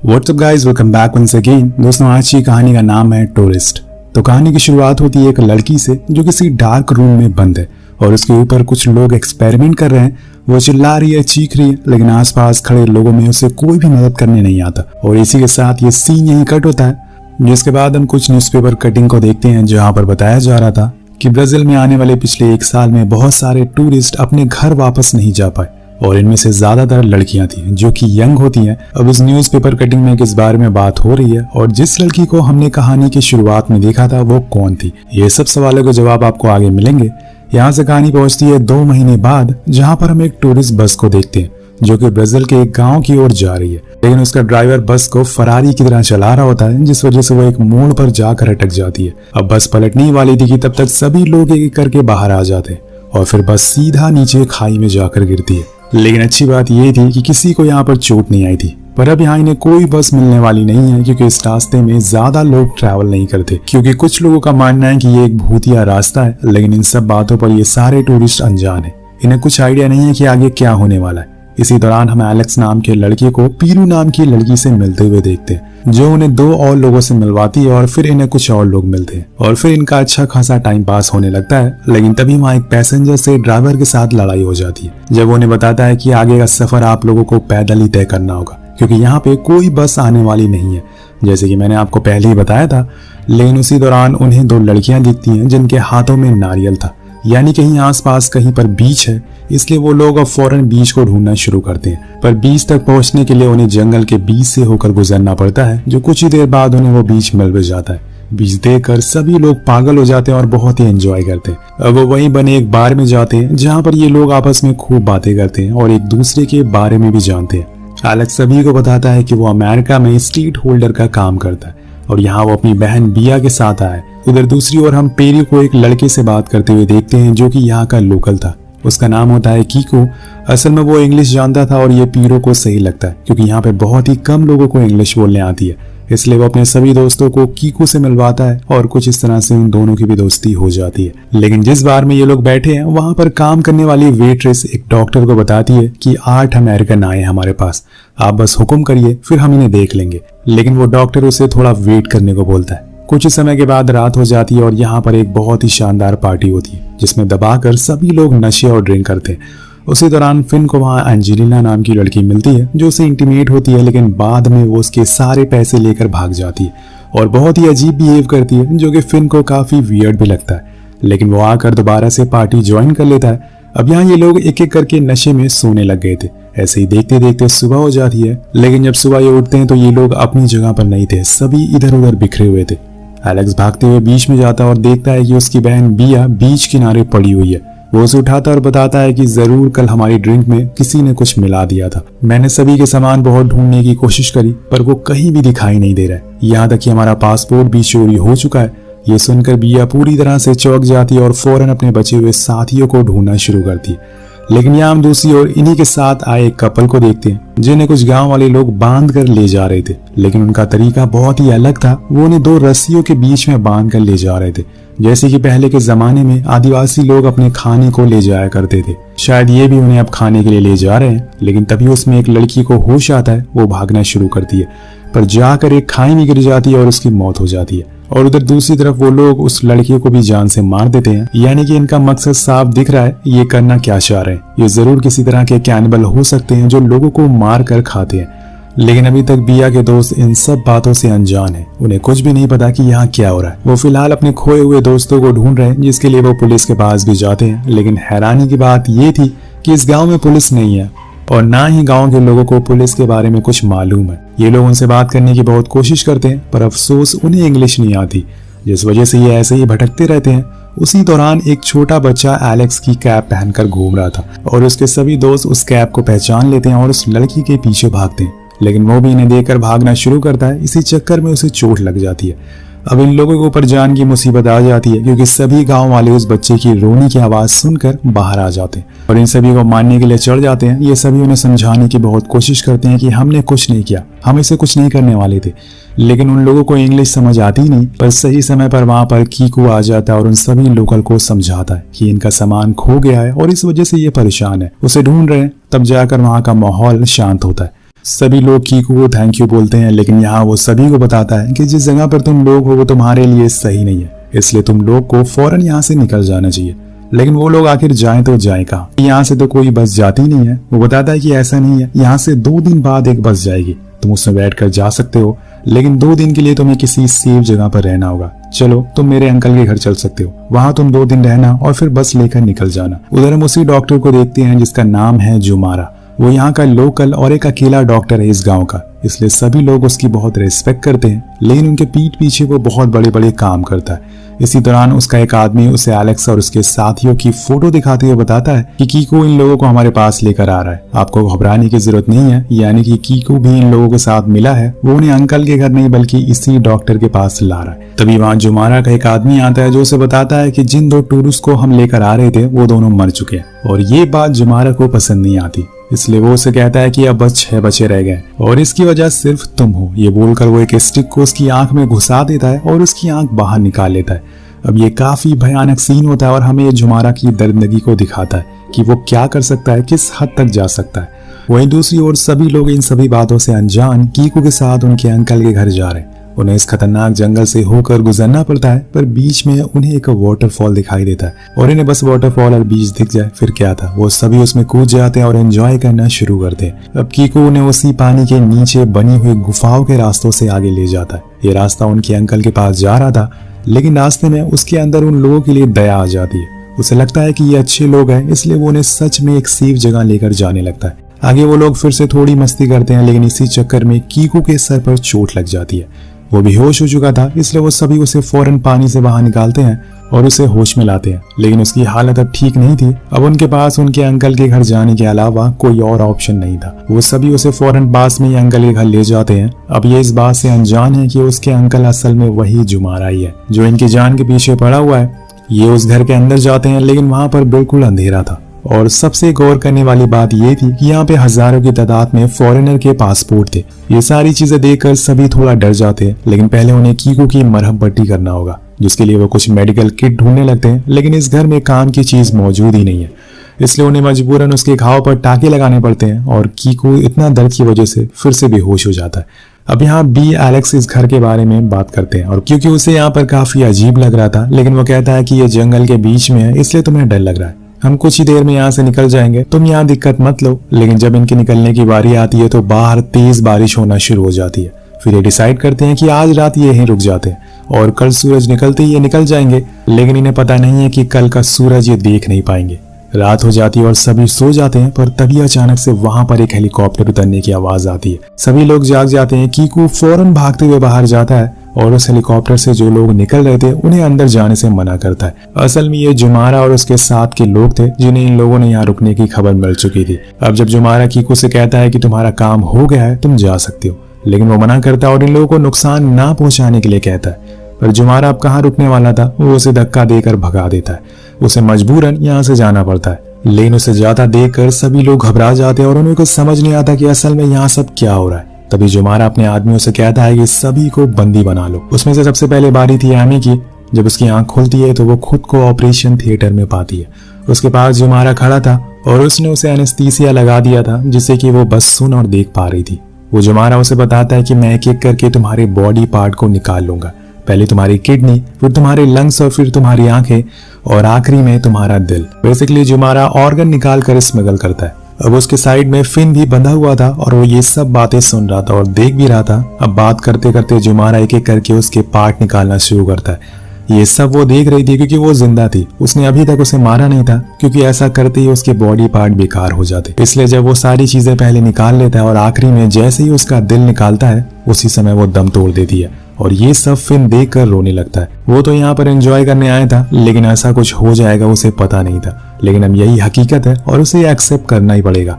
WhatsApp guys, welcome back once again. दोस्तों, आज की कहानी का नाम है टूरिस्ट। तो कहानी की शुरुआत होती है एक लड़की से जो किसी डार्क रूम में बंद है और उसके ऊपर कुछ लोग एक्सपेरिमेंट कर रहे हैं। वो चिल्ला रही है, चीख रही है, लेकिन आसपास खड़े लोगों में उसे कोई भी मदद करने नहीं आता। और इसी के साथ ये सीन यहीं कट होता है, जिसके बाद हम कुछ न्यूज़पेपर कटिंग को देखते हैं जहाँ पर बताया जा रहा था कि ब्राजील में आने वाले पिछले 1 साल में बहुत सारे टूरिस्ट अपने घर वापस नहीं जा पाए और इनमें से ज्यादातर लड़कियां थी जो कि यंग होती हैं। अब इस न्यूज़पेपर कटिंग में किस बारे में बात हो रही है और जिस लड़की को हमने कहानी की शुरुआत में देखा था वो कौन थी, ये सब सवालों के जवाब आपको आगे मिलेंगे। यहाँ से कहानी पहुंचती है 2 महीने बाद, जहाँ पर हम एक टूरिस्ट बस को देखते हैं जो कि ब्राजील के एक गांव की ओर जा रही है। लेकिन उसका ड्राइवर बस को फरारी की तरह चला रहा होता है, जिस वजह से वो एक मोड़ पर जाकर अटक जाती है। अब बस पलटने ही वाली थी कि तब तक सभी लोग एक एक करके बाहर आ जाते हैं और फिर बस सीधा नीचे खाई में जाकर गिरती है। लेकिन अच्छी बात यह थी कि किसी को यहाँ पर चोट नहीं आई थी। पर अब यहाँ इन्हें कोई बस मिलने वाली नहीं है क्योंकि इस रास्ते में ज्यादा लोग ट्रैवल नहीं करते, क्योंकि कुछ लोगों का मानना है कि ये एक भूतिया रास्ता है। लेकिन इन सब बातों पर ये सारे टूरिस्ट अनजान है, इन्हें कुछ आइडिया नहीं है कि आगे क्या होने वाला है। इसी दौरान हम एलेक्स नाम के लड़के को पीरू नाम की लड़की से मिलते हुए देखते हैं, जो उन्हें 2 और लोगों से मिलवाती है और फिर इन्हें कुछ और लोग मिलते हैं और फिर इनका अच्छा खासा टाइम पास होने लगता है। लेकिन तभी वहाँ एक पैसेंजर से ड्राइवर के साथ लड़ाई हो जाती है, जब वो उन्हें बताता है कि आगे का सफर आप लोगों को पैदल ही तय करना होगा क्योंकि यहाँ पे कोई बस आने वाली नहीं है, जैसे कि मैंने आपको पहले ही बताया था। लेकिन उसी दौरान उन्हें 2 लड़कियां दिखती हैं जिनके हाथों में नारियल था, यानी कहीं आसपास कहीं पर बीच है। इसलिए वो लोग अब फौरन बीच को ढूंढना शुरू करते हैं। पर बीच तक पहुंचने के लिए उन्हें जंगल के बीच से होकर गुजरना पड़ता है, जो कुछ ही देर बाद उन्हें वो बीच मिल भी जाता है। बीच देखकर सभी लोग पागल हो जाते हैं और बहुत ही एंजॉय करते हैं। अब वो वहीं बने एक बार में जाते हैं जहाँ पर ये लोग आपस में खूब बातें करते हैं और एक दूसरे के बारे में भी जानते हैं। एलेक्स सभी को बताता है कि वो अमेरिका में स्ट्रीट होल्डर का काम करता है और यहाँ वो अपनी बहन बिया के साथ आया है। उधर दूसरी ओर हम पेरी को एक लड़के से बात करते हुए देखते हैं जो कि यहाँ का लोकल था। उसका नाम होता है कीको। असल में वो इंग्लिश जानता था और ये पीरो को सही लगता है क्योंकि यहाँ पे बहुत ही कम लोगों को इंग्लिश बोलने आती है। इसलिए वो अपने सभी दोस्तों को कीको से मिलवाता है और कुछ इस तरह से उन दोनों की भी दोस्ती हो जाती है। लेकिन जिस बार में ये लोग बैठे हैं वहां पर काम करने वाली वेट्रेस एक डॉक्टर को बताती है कि 8 अमेरिकन आए हमारे पास, आप बस हुक्म करिए फिर हम इन्हें देख लेंगे। लेकिन वो डॉक्टर उसे थोड़ा वेट करने को बोलता है। कुछ समय के बाद रात हो जाती है और यहाँ पर एक बहुत ही शानदार पार्टी होती है जिसमें दबाकर सभी लोग नशे और ड्रिंक करते हैं। उसी दौरान फिन को वहाँ एंजेलिना नाम की लड़की मिलती है जो उसे इंटीमेट होती है, लेकिन बाद में वो उसके सारे पैसे लेकर भाग जाती है और बहुत ही अजीब बिहेव करती है, जो कि फिन को काफी वियर्ड भी लगता है। लेकिन वो आकर दोबारा से पार्टी ज्वाइन कर लेता है। अब यहाँ ये लोग एक एक करके नशे में सोने लग गए थे। ऐसे ही देखते देखते सुबह हो जाती है। लेकिन जब सुबह ये उठते हैं तो ये लोग अपनी जगह पर नहीं थे, सभी इधर उधर बिखरे हुए थे। एलेक्स भागते हुए बीच में जाता है और देखता है कि उसकी बहन बिया बीच किनारे पड़ी हुई है। वो उसे उठाता और बताता है कि जरूर कल हमारी ड्रिंक में किसी ने कुछ मिला दिया था। मैंने सभी के सामान बहुत ढूंढने की कोशिश करी पर वो कहीं भी दिखाई नहीं दे रहा है, यहाँ तक कि हमारा पासपोर्ट भी चोरी हो चुका है। ये सुनकर बिया पूरी तरह से चौंक जाती है और फौरन अपने बचे हुए साथियों को ढूंढना शुरू करती है। लेकिन यहाँ हम दूसरी ओर इन्हीं के साथ आए एक कपल को देखते हैं जिन्हें कुछ गांव वाले लोग बांध कर ले जा रहे थे। लेकिन उनका तरीका बहुत ही अलग था। वो उन्हें 2 रस्सियों के बीच में बांध कर ले जा रहे थे, जैसे कि पहले के जमाने में आदिवासी लोग अपने खाने को ले जाया करते थे। शायद ये भी उन्हें अब खाने के लिए ले जा रहे हैं। लेकिन तभी उसमें एक लड़की को होश आता है, वो भागना शुरू करती है पर जाकर एक खाई में गिर जाती है और उसकी मौत हो जाती है। और उधर दूसरी तरफ वो लोग उस लड़की को भी जान से मार देते हैं। यानी कि इनका मकसद साफ दिख रहा है, ये करना क्या चाह रहे हैं। ये जरूर किसी तरह के कैनिबल हो सकते हैं जो लोगों को मार कर खाते हैं। लेकिन अभी तक बिया के दोस्त इन सब बातों से अनजान है, उन्हें कुछ भी नहीं पता कि यहाँ क्या हो रहा है। वो फिलहाल अपने खोए हुए दोस्तों को ढूंढ रहे हैं, जिसके लिए वो पुलिस के पास भी जाते हैं। लेकिन हैरानी की बात ये थी कि इस गाँव में पुलिस नहीं है और ना ही गांव के लोगों को पुलिस के बारे में कुछ मालूम है। ये लोग उनसे बात करने की बहुत कोशिश करते हैं पर अफसोस उन्हें इंग्लिश नहीं आती, जिस वजह से ये ऐसे ही भटकते रहते हैं। उसी दौरान एक छोटा बच्चा एलेक्स की कैप पहनकर घूम रहा था और उसके सभी दोस्त उस कैप को पहचान लेते हैं और उस लड़की के पीछे भागते हैं। लेकिन वो भी इन्हें देखकर भागना शुरू करता है। इसी चक्कर में उसे चोट लग जाती है। अब इन लोगों के ऊपर जान की मुसीबत आ जाती है क्योंकि सभी गांव वाले उस बच्चे की रोने की आवाज सुनकर बाहर आ जाते हैं और इन सभी को मारने के लिए चढ़ जाते हैं। ये सभी उन्हें समझाने की बहुत कोशिश करते हैं कि हमने कुछ नहीं किया, हम इसे कुछ नहीं करने वाले थे। लेकिन उन लोगों को इंग्लिश समझ आती नहीं। पर सही समय पर वहां पर कीको आ जाता है और उन सभी लोकल को समझाता है कि इनका सामान खो गया है और इस वजह से ये परेशान है, उसे ढूंढ रहे हैं। तब जाकर वहां का माहौल शांत होता है। सभी लोग कीकू को थैंक यू बोलते हैं, लेकिन यहाँ वो सभी को बताता है कि जिस जगह पर तुम लोग हो वो तुम्हारे लिए सही नहीं है, इसलिए तुम लोग को फौरन यहाँ से निकल जाना चाहिए। लेकिन वो लोग आखिर जाएं तो जाएं कहाँ? यहाँ से तो कोई बस जाती नहीं है। वो बताता है कि ऐसा नहीं है, यहाँ से 2 दिन बाद एक बस जाएगी, तुम उसमें बैठ कर जा सकते हो, लेकिन 2 दिन के लिए तुम्हें किसी सेफ जगह पर रहना होगा। चलो तुम मेरे अंकल के घर चल सकते हो, वहां तुम 2 दिन रहना और फिर बस लेकर निकल जाना। उधर हम उसी डॉक्टर को देखते हैं जिसका नाम है जुमारा। वो यहाँ का लोकल और एक अकेला डॉक्टर है इस गांव का, इसलिए सभी लोग उसकी बहुत रिस्पेक्ट करते हैं, लेकिन उनके पीठ पीछे वो बहुत बड़े बड़े काम करता है। इसी दौरान उसका एक आदमी उसे एलेक्स और उसके साथियों की फोटो दिखाते हुए बताता है कि कीकू इन लोगों को हमारे पास लेकर आ रहा है, आपको घबराने की जरूरत नहीं है। यानी कि कीकू भी इन लोगों के साथ मिला है, वो उन्हें अंकल के घर नहीं बल्कि इसी डॉक्टर के पास ला रहा है। तभी वहाँ जुमारा का एक आदमी आता है जो उसे बताता है कि जिन 2 टूरिस्ट को हम लेकर आ रहे थे वो दोनों मर चुके हैं, और ये बात जुमारा को पसंद नहीं आती, इसलिए वो उसे कहता है कि अब बस 6 बचे रह गए और इसकी वजह सिर्फ तुम हो। ये बोलकर वो एक स्टिक को उसकी आंख में घुसा देता है और उसकी आंख बाहर निकाल लेता है। अब ये काफी भयानक सीन होता है और हमें ये जुमारा की दर्दगी को दिखाता है कि वो क्या कर सकता है, किस हद तक जा सकता है। वहीं दूसरी ओर सभी लोग इन सभी बातों से अनजान कीकू के साथ उनके अंकल के घर जा रहे हैं। उन्हें इस खतरनाक जंगल से होकर गुजरना पड़ता है, पर बीच में उन्हें एक वाटरफॉल दिखाई देता है और इन्हें बस वाटरफॉल और बीच दिख जाए फिर क्या था, वो सभी उसमें कूद जाते हैं और एंजॉय करना शुरू करते हैं। अब कीकू उन्हें उसी पानी के नीचे बनी हुई गुफाओं के रास्तों से आगे ले जाता है। ये रास्ता उनके अंकल के पास जा रहा था, लेकिन रास्ते में उसके अंदर उन लोगों के लिए दया आ जाती है। उसे लगता है कि ये अच्छे लोग हैं, इसलिए वो उन्हें सच में एक सेफ जगह लेकर जाने लगता है। आगे वो लोग फिर से थोड़ी मस्ती करते हैं, लेकिन इसी चक्कर में कीकू के सर पर चोट लग जाती है। वो बेहोश हो चुका था, इसलिए वो सभी उसे फौरन पानी से बाहर निकालते हैं और उसे होश में लाते हैं, लेकिन उसकी हालत अब ठीक नहीं थी। अब उनके पास उनके अंकल के घर जाने के अलावा कोई और ऑप्शन नहीं था। वो सभी उसे फौरन पास में ही अंकल के घर ले जाते हैं। अब ये इस बात से अनजान है कि उसके अंकल असल में वही जुमारा ही है जो इनकी जान के पीछे पड़ा हुआ है। ये उस घर के अंदर जाते हैं, लेकिन वहां पर बिल्कुल अंधेरा था और सबसे गौर करने वाली बात ये थी कि यहाँ पे हजारों की तादाद में फॉरेनर के पासपोर्ट थे। ये सारी चीजें देखकर सभी थोड़ा डर जाते हैं, लेकिन पहले उन्हें कीकू की मरहम पट्टी करना होगा, जिसके लिए वो कुछ मेडिकल किट ढूंढने लगते हैं, लेकिन इस घर में काम की चीज मौजूद ही नहीं है, इसलिए उन्हें मजबूरन उसके घाव पर टाके लगाने पड़ते हैं और कीकू इतना दर्द की वजह से फिर से बेहोश हो जाता है। अब यहाँ बी एलेक्स इस घर के बारे में बात करते हैं, और क्योंकि उसे यहाँ पर काफी अजीब लग रहा था, लेकिन वो कहता है कि ये जंगल के बीच में है, इसलिए तुम्हें डर लग रहा है। हम कुछ ही देर में यहाँ से निकल जाएंगे, तुम यहाँ दिक्कत मत लो। लेकिन जब इनके निकलने की बारी आती है तो बाहर तेज बारिश होना शुरू हो जाती है। फिर ये डिसाइड करते हैं कि आज रात ये यहीं रुक जाते हैं और कल सूरज निकलते ही ये निकल जाएंगे, लेकिन इन्हें पता नहीं है कि कल का सूरज ये देख नहीं पाएंगे। रात हो जाती है और सभी सो जाते हैं, पर तभी अचानक से वहां पर एक हेलीकॉप्टर उतरने की आवाज आती है। सभी लोग जाग जाते हैं। कीकू फौरन भागते हुए बाहर जाता है और उस हेलीकॉप्टर से जो लोग निकल रहे थे उन्हें अंदर जाने से मना करता है। असल में ये जुमारा और उसके साथ के लोग थे जिन्हें इन लोगों ने यहाँ रुकने की खबर मिल चुकी थी। अब जब जुमारा कीकू से कहता है कि तुम्हारा काम हो गया है, तुम जा सकते हो, लेकिन वो मना करता है और इन लोगों को नुकसान ना पहुंचाने के लिए कहता है। पर जुमारा अब कहाँ रुकने वाला था, वो उसे धक्का देकर भगा देता है। उसे मजबूरन यहाँ से जाना पड़ता है, लेकिन उसे जाता देखकर सभी लोग घबरा जाते हैं और उन्हें कुछ समझ नहीं आता कि असल में यहाँ सब क्या हो रहा है। तभी जुमारा अपने आदमियों से कहता है कि सभी को बंदी बना लो। उसमें से सबसे पहले बारी थी एमी की। जब उसकी आंख खुलती है तो वो खुद को ऑपरेशन थिएटर में पाती है। उसके पास जुमारा खड़ा था और उसने उसे एनेस्थीसिया लगा दिया था, जिससे कि वो बस सुन और देख पा रही थी। वो जुमारा उसे बताता है कि मैं एक एक करके तुम्हारे बॉडी पार्ट को निकाल लूंगा, पहले तुम्हारी किडनी, फिर तुम्हारे लंग्स और फिर तुम्हारी आंखें और आखिरी में तुम्हारा दिल। बेसिकली जुमारा ऑर्गन निकाल कर स्मगल करता है। अब उसके साइड में फिन भी बंधा हुआ था और वो ये सब बातें सुन रहा था और देख भी रहा था। अब बात करते करते जुमारा एक एक करके उसके पार्ट निकालना शुरू करता है। ये सब वो देख रही थी क्योंकि वो जिंदा थी। उसने अभी तक उसे मारा नहीं था, क्योंकि ऐसा करते ही उसके बॉडी पार्ट बेकार हो जाते। इसलिए जब वो सारी चीजें पहले निकाल लेता है और आखिरी में जैसे ही उसका दिल निकालता है, उसी समय वो दम तोड़ देती है और ये सब फिन देख कर रोने लगता है। वो तो यहाँ पर एंजॉय करने आया था, लेकिन ऐसा कुछ हो जाएगा उसे पता नहीं था। लेकिन अब यही हकीकत है और उसे एक्सेप्ट करना ही पड़ेगा।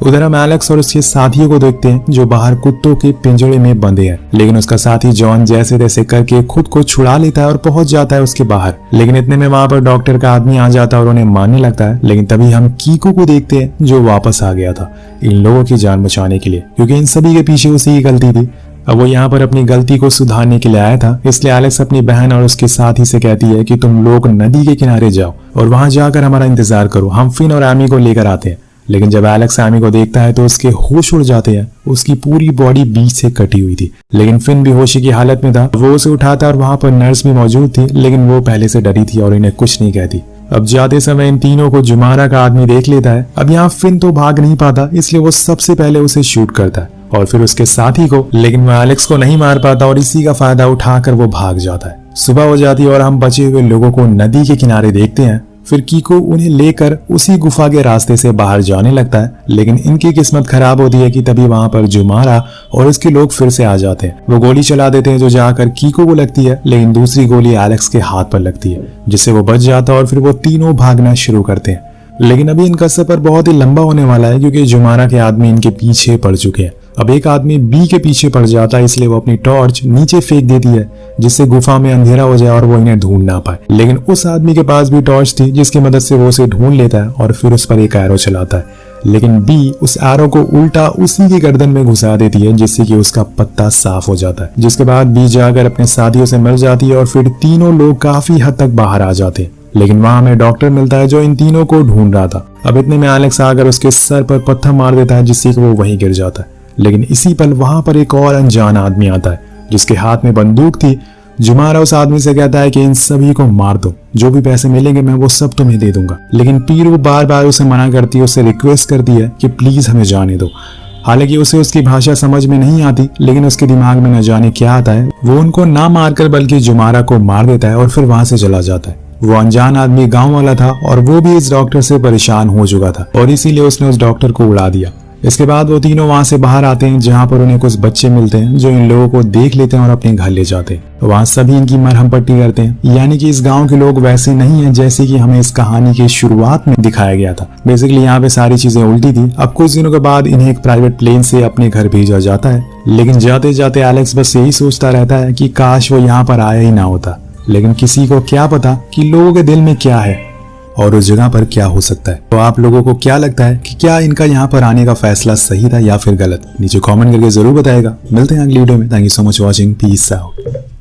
उधर हम एलेक्स और उसके साथियों को देखते हैं जो बाहर कुत्तों के पिंजरे में बंधे हैं, लेकिन उसका साथी जॉन जैसे तैसे करके खुद को छुड़ा लेता है और पहुंच जाता है उसके बाहर। लेकिन इतने में वहां पर डॉक्टर का आदमी आ जाता है और उन्हें मारने लगता है। लेकिन तभी हम कीको को देखते हैं जो वापस आ गया था इन लोगों की जान बचाने के लिए, क्योंकि इन सभी के पीछे उसी की गलती थी। अब वो यहाँ पर अपनी गलती को सुधारने के लिए आया था। इसलिए एलेक्स अपनी बहन और उसके साथी से कहती है कि तुम लोग नदी के किनारे जाओ और वहां जाकर हमारा इंतजार करो, हम फिन और एमी को लेकर आते हैं। लेकिन जब एलेक्स एमी को देखता है तो उसके होश उड़ जाते हैं। उसकी पूरी बॉडी बीच से कटी हुई थी, लेकिन फिन बेहोशी की हालत में था। वो उसे उठाता और वहां पर नर्स भी मौजूद थी, लेकिन वो पहले से डरी थी और इन्हें कुछ नहीं कहती। अब जाते समय इन तीनों को जुमारा का आदमी देख लेता है। अब यहाँ फिन तो भाग नहीं पाता, इसलिए वो सबसे पहले उसे शूट करता है और फिर उसके साथी को, लेकिन वो एलेक्स को नहीं मार पाता और इसी का फायदा उठाकर वो भाग जाता है। सुबह हो जाती है और हम बचे हुए लोगों को नदी के किनारे देखते हैं। फिर कीको उन्हें लेकर उसी गुफा के रास्ते से बाहर जाने लगता है, लेकिन इनकी किस्मत खराब होती है कि तभी वहां पर जुमारा और उसके लोग फिर से आ जाते हैं। वो गोली चला देते हैं जो जाकर कीको को लगती है, लेकिन दूसरी गोली एलेक्स के हाथ पर लगती है, जिससे वो बच जाता है और फिर वो तीनों भागना शुरू करते हैं। लेकिन अभी इनका सफर बहुत ही लंबा होने वाला है, क्योंकि जुमारा के आदमी इनके पीछे पड़ चुके हैं। अब एक आदमी बी के पीछे पड़ जाता है, इसलिए वो अपनी टॉर्च नीचे फेंक देती है, जिससे गुफा में अंधेरा हो जाए और वो इन्हें ढूंढ ना पाए। लेकिन उस आदमी के पास भी टॉर्च थी, जिसकी मदद से वो उसे ढूंढ लेता है और फिर उस पर एक एरो चलाता है। लेकिन बी उस एरो को उल्टा उसी की गर्दन में घुसा देती है, जिससे कि उसका पत्ता साफ हो जाता है। जिसके बाद बी जाकर अपने साथियों से मिल जाती है और फिर तीनों लोग काफी हद तक बाहर आ जाते हैं। लेकिन वहां हमें डॉक्टर मिलता है जो इन तीनों को ढूंढ रहा था। अब इतने में एलेक्स आकर उसके सर पर पत्थर मार देता है, जिससे कि वो वहीं गिर जाता है। लेकिन इसी पल वहां पर एक और अनजान आदमी आता है, जिसके हाथ में बंदूक थी। जुमारा उस आदमी से कहता है कि इन सभी को मार दो, जो भी पैसे मिलेंगे मैं वो सब तुम्हें दे दूंगा। लेकिन पीरू बार बार उसे मना करती है, उसे रिक्वेस्ट करती है कि प्लीज हमें जाने दो। हालांकि उसे उसकी भाषा समझ में नहीं आती, लेकिन उसके दिमाग में न जाने क्या आता है। वो उनको ना मारकर बल्कि जुमारा को मार देता है और फिर वहां से चला जाता है। वो अनजान आदमी गांव वाला था और वो भी इस डॉक्टर से परेशान हो चुका था और इसीलिए उसने उस डॉक्टर को उड़ा दिया। इसके बाद वो तीनों वहां से बाहर आते हैं, जहां पर उन्हें कुछ बच्चे मिलते हैं जो इन लोगों को देख लेते हैं और अपने घर ले जाते हैं। वहां सभी इनकी मरहम पट्टी करते हैं, यानी कि इस गांव के लोग वैसे नहीं हैं जैसे कि हमें इस कहानी की शुरुआत में दिखाया गया था। बेसिकली यहाँ पे सारी चीजें उल्टी थी। अब कुछ दिनों के बाद इन्हें एक प्राइवेट प्लेन से अपने घर भेजा जाता है, लेकिन जाते जाते एलेक्स बस यही सोचता रहता है कि काश वो यहाँ पर आया ही ना होता। लेकिन किसी को क्या पता कि लोगों के दिल में क्या है और उस जगह पर क्या हो सकता है। तो आप लोगों को क्या लगता है कि क्या इनका यहाँ पर आने का फैसला सही था या फिर गलत? नीचे कमेंट करके जरूर बताएगा। मिलते हैं अगली वीडियो में। Thank you so much watching. Peace out.